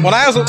বনাই আছো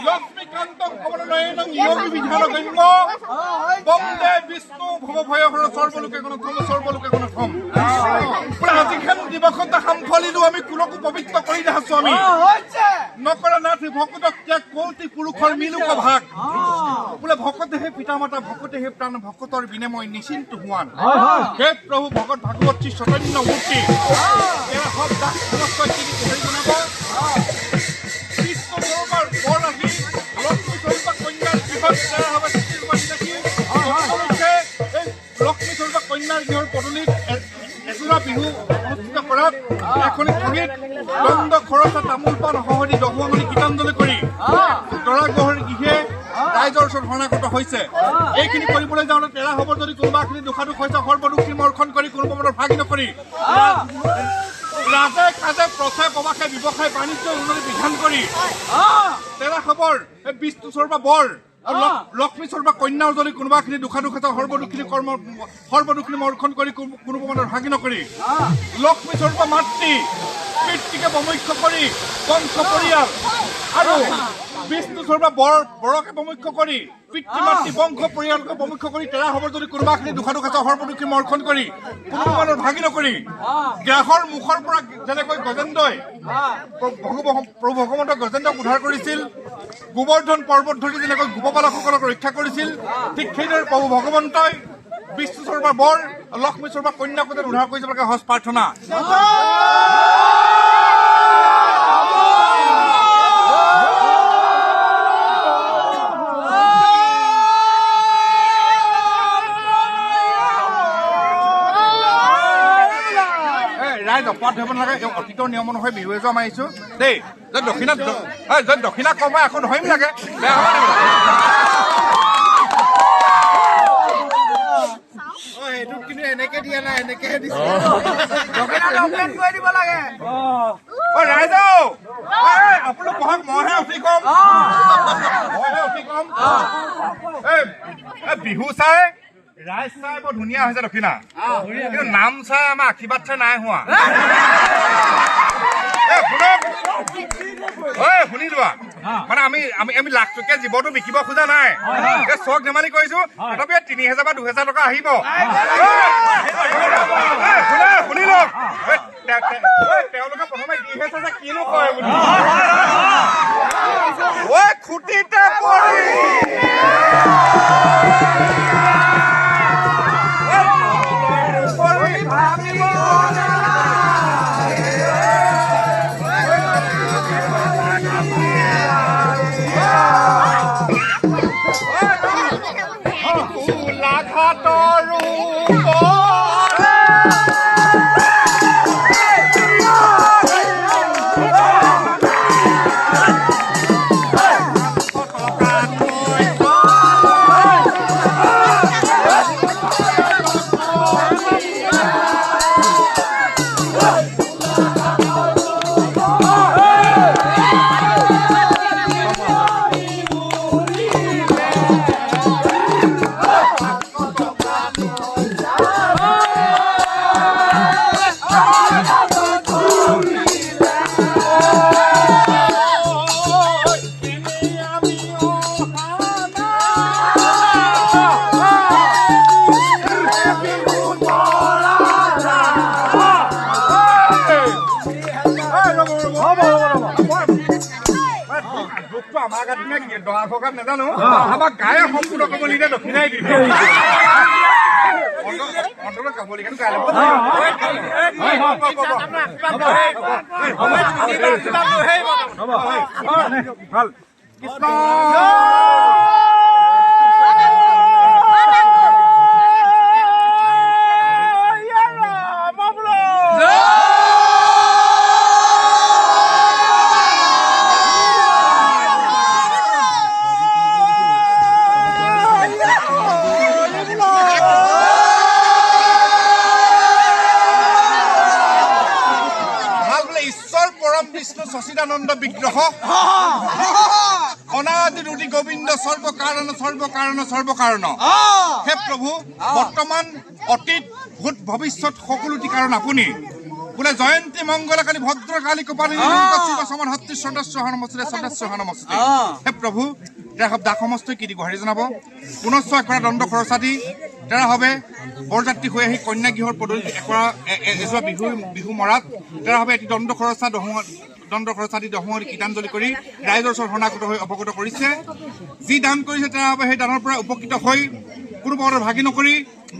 লক্ষ্মীকান্তং কমলনয়নং যোগী বিধানগম্য বন্দে বিষ্ণু ভৱভয়হৰ সৰ্বলোকে গণথম সৰ্বলোকে গণথম আজিখান দিৱসত সামফলিলো আমি কুলকো পবিত্ৰ কৰি দেখাইছো আমি নকৰা নাথি ভকতক ত্যাগ কৌতি পুৰুষৰ মিলুক ভাগ বোলে ভকতেহে পিতা মাতা ভকতেহে প্ৰাণ ভকতৰ বিনিময় নিশ্চিন্ত হোৱান হে প্ৰভু ভগত ভাগৱত শ্ৰী চৈতন্য মূৰ্তি এয়া সব দাস নমস্কাৰ তিনি হেৰি বনাব লক্ষ্মীস্বৰূপা কন্যাৰ গৃহৰ পদূলিত এযোৰা বিহু অনুষ্ঠিত কৰাত এখনি ঠগীত দণ্ড খৰচা তামোল পাণ সহদি দহুৱামণি গীতাঞ্জলি কৰি দৰা গহৰী গৃহে ৰাইজৰ ওচৰত শৰণাগত হৈছে। এইখিনি কৰিবলৈ যাওঁতে তেৰা হ'ব যদি কোনোবাখিনি দুখাদুখ হৈছে সৰ্বদুখী মৰ্ষণ কৰি কোনো মনৰ ভাগি নকৰি ৰাজে কাজে প্ৰচাৰ প্ৰবাসে ব্যৱসায় বাণিজ্য উন্নতি বিধান কৰি তেৰা খবৰ এই বিষ্ণুস্বৰূপা বৰ লক্ষ্মীস্বৰূপা কন্যাৰ যদি কোনোবাখিনি দুখাদুখ আছে সৰ্বদুখী মৰ্ষণ কৰি কোনো মনৰ ভাগি নকৰি লক্ষ্মীস্বৰূপা মাতৃ পিতৃকে প্ৰমুখ্য কৰি বংশ পৰিয়াল আৰু বিষ্ণুস্বৰূপা বৰকে প্ৰমুখ্য কৰি পিতৃ মাতৃ বংশ পৰিয়ালকে প্ৰমুখ্য কৰি তেৰা খবৰ যদি কোনোবাখিনি দুখাদুখ আছে সৰ্বদুখী মৰ্ষণ কৰি কোনো মনৰ ভাগি নকৰি গ্ৰাহৰ মুখৰ পৰা যেনেকৈ গজেন্দ্ৰই প্ৰভু ভগৱন্ত গজেন্দ্ৰক উদ্ধাৰ কৰিছিল গোবৰ্ধন পৰ্বত ধৰি যেনেকৈ গোপবালকসকলক ৰক্ষা কৰিছিল ঠিক সেইদৰে প্ৰভু ভগৱন্তই বিষ্ণুস্বৰূপা বৰ লক্ষ্মীস্বৰূপা কন্যাক উদ্ধাৰ কৰি যাবলৈকে সজ প্ৰাৰ্থনা। অপৰাধ ধৰিব নালাগে এই অতীতৰ নিয়ম অনুসৰি বিহু এযোৰ মাৰিছোঁ দেই যদি দক্ষিণা কমাই আকৌ ধৰিম লাগে বেয়া হ'ব এইটোত কিন্তু এনেকে দিয়া নাই এনেকেহে দিছে ৰাইজ আপোনালোক বহাগ মইহে অতি কম বিহু চাই ৰাইজ চাই বৰ ধুনীয়া হৈছে দক্ষিণা কিন্তু নাম চাই আমাৰ আশীৰ্বাদ চাই নাই হোৱা শুনি লোৱা মানে আমি লাখ টকীয়া জীৱটো বিকিব খোজা নাই চখ ধেমালি কৰিছো তথাপি ৩,০০০ বা ২,০০০ টকা আহিব শুনি লওক তেওঁলোকে প্ৰথমে দিছে যে কিনো কয় বুলি খুটিতে পৰি নাজানো আমাৰ গায়ে সম্পূৰ্ণ কবলিকে দক্ষিণাই দিলে ভাল কৃষ্ণ সচিদানন্দ বিগ্রহ অনাদি রুটি গোবিন্দ সর্বকারণ সর্বকারণ সর্বকারণ হে প্রভু বর্তমান অতীত ভূত ভবিষ্যৎ সকলোটি কারণ আপুনি বোলে জয়ন্তী মঙ্গলকালী ভদ্রকালী কপালী শিব সমান হত্তি সদস্য নমস্তে সদস্য নমস্তে হে প্রভু দাস সমস্তই কি দিব হেৰি জনাব পুনশ্চ একৰা দণ্ড খৰচা দি তেৰা হবে বৰযাত্ৰী হৈ আহি কন্যা গৃহৰ পদূলিত একৰা এযোৱা বিহু মৰাত তেৰা হবে এটি দণ্ড খৰচা দি দহঙৰি গীতাঞ্জলি কৰি ৰাইজৰ ওচৰত শৰণাগত হৈ অৱগত কৰিছে যি দান কৰিছে তেৰা হবে সেই দানৰ পৰা উপকৃত হৈ কোনো প্ৰকাৰৰ ভাগি নকৰি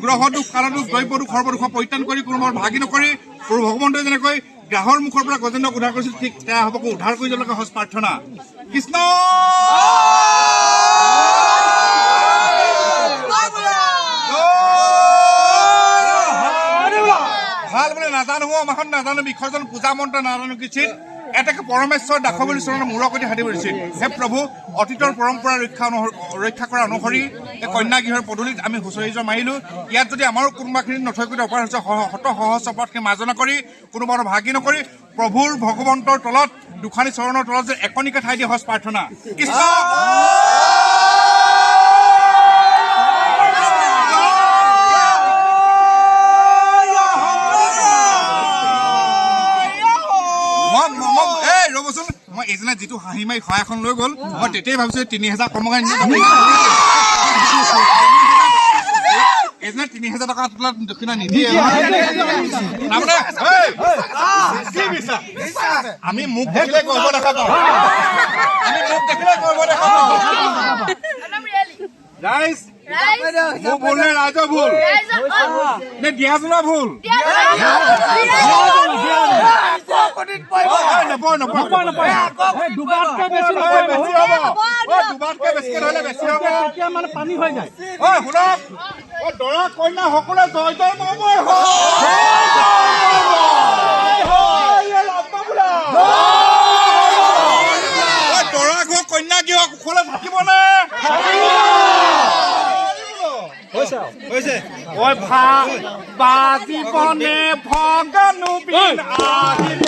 গ্ৰহ দুখ কালদুখ দ্ৰব্য দুখ সৰ্বদুখ পৰিত্ৰাণ কৰি কোনো প্ৰকাৰৰ ভাগি নকৰি প্ৰভু ভগৱন্তই যেনেকৈ গ্ৰাহৰ মুখৰ পৰা গজেন্দ্ৰক উদ্ধাৰ কৰিছিল ঠিক তেৰা হ'বকো উদ্ধাৰ কৰি যাবলৈকে সজ প্ৰাৰ্থনা কৃষ্ণ ভাল বোলে নাজানো আমাখন নাজানো বিসৰ্জন পূজা মন্ত্ৰ নাজানো কিছিল এটাকে পৰমেশ্বৰ দাসবলী চৰণৰ মূৰৰ সৈতে হাতি পৰিছিল হে প্ৰভু অতীতৰ পৰম্পৰা ৰক্ষা কৰা অনুসৰি এই কন্যা গৃহৰ পদূলিত আমি হুঁচৰি যোৱা মাৰিলোঁ ইয়াত যদি আমাৰো কোনোবাখিনি নথৈকৈ অপাৰ হৈছে শত সহজ অপৰাধখিনি মাৰ্জনা কৰি কোনোবা ভাগি নকৰি প্ৰভুৰ ভগৱন্তৰ তলত দুখানি চৰণৰ তলত যে একনিকে ঠাই দিয়ে সজ প্ৰাৰ্থনা কৃষ্ণ মই এজনে যিটো হাঁহি মাৰি সহায় এখন লৈ গ'ল মই তেতিয়াই ভাবিছো ৩,০০০ কমগাই এজনে ৩,০০০ টকা দক্ষিণা নিদিয়ে আমি মুখ দেখিলে গৰ্ব দেখা পাওঁ ৰাইজ মোৰ ভুল নে ৰাইজৰ ভুল নে দিয়াজনৰ ভুল পানী হৈ যায় শুনক দৰা কন্যা সকলোৱে জয় জয় দৰা ঘৰ কন্যা গৃহ কুশলে থাকিবনে? ঐ বাজীবনে ভগানুবিন আহিব